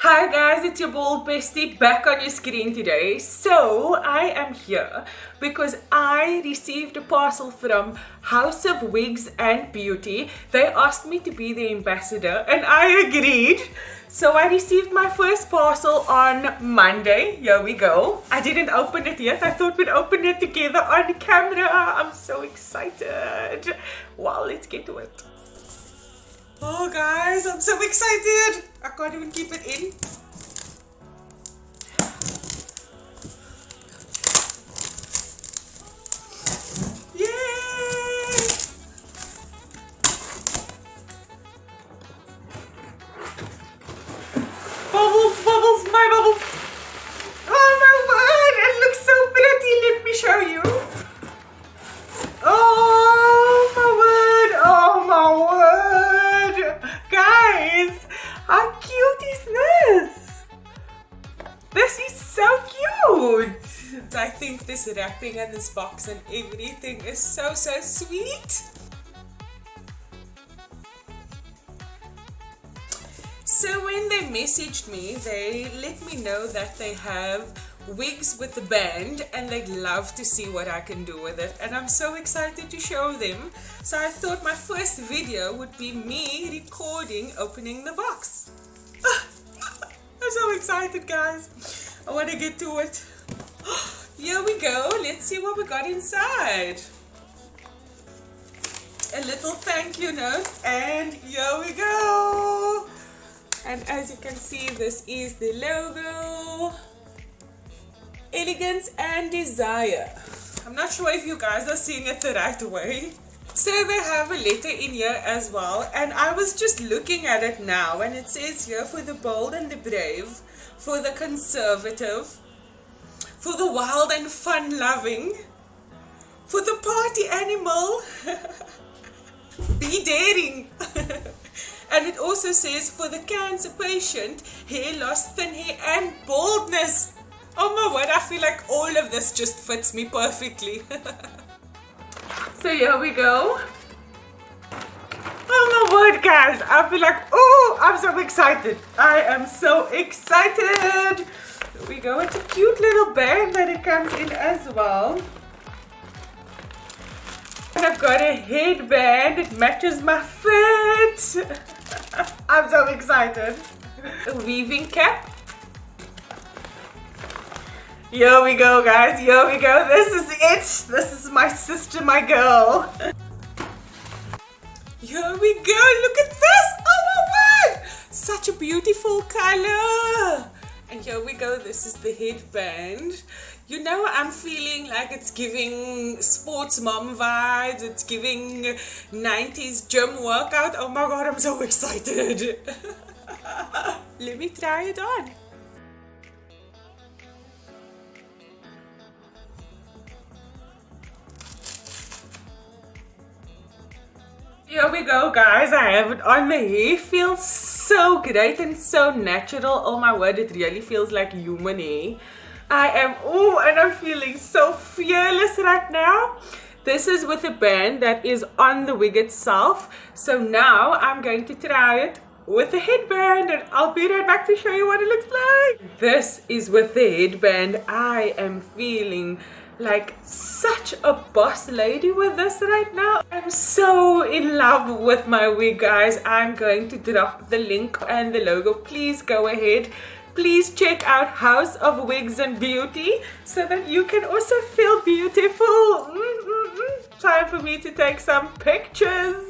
Hi guys, it's your bald bestie back on your screen today. So I am here because I received a parcel from House of Wigs and Beauty. They asked me to be the ambassador and I agreed. So I received my first parcel on Monday. Here we go. I didn't open it yet. I thought we'd open it together on camera. I'm so excited. Wow, let's get to it. Oh guys, I'm so excited. I can't even keep it in. Yay! Bubbles, bubbles, my bubbles. Oh my word, it looks so pretty. Let me show you. Oh my word, oh my word. Guys, how cute is this? This is so cute. I think this wrapping and this box and everything is so sweet. So when they messaged me, they let me know that they have wigs with the band and they'd love to see what I can do with it, and I'm so excited to show them. So I thought my first video would be me recording opening the box. I'm so excited guys. I want to get to it. Here we go. Let's see what we got inside. A little thank you note, and here we go. And as you can see, this is the logo. Elegance and desire. I'm not sure if you guys are seeing it the right way. So they have a letter in here as well, and I was just looking at it now, and it says here, for the bold and the brave, for the conservative, for the wild and fun loving, for the party animal, be daring. And it also says for the cancer patient, hair loss, thin hair and baldness. Oh my word, I feel like all of this just fits me perfectly. So here we go. Oh my word guys, I feel like, oh, I'm so excited. I am so excited. Here we go. It's a cute little bag that it comes in as well. And I've got a headband. It matches my fit. I'm so excited. A weaving cap. Here we go guys, here we go. This is it. This is my sister, my girl. Here we go. Look at this. Oh my word. Such a beautiful color. And here we go. This is the headband. You know, I'm feeling like it's giving sports mom vibes. It's giving 90s gym workout. Oh my god, I'm so excited. Let me try it on. Here we go guys, I have it on. The hair feels so great and so natural. Oh my word, it really feels like human hair. I am, oh, and I'm feeling so fearless right now. This is with a band that is on the wig itself. So now I'm going to try it with the headband and I'll be right back to show you what it looks like. This is with the headband. I am feeling like such a boss lady with this right now. I'm so in love with my wig guys. I'm going to drop the link and the logo. Please go ahead. Please check out House of Wigs and Beauty so that you can also feel beautiful. Time for me to take some pictures.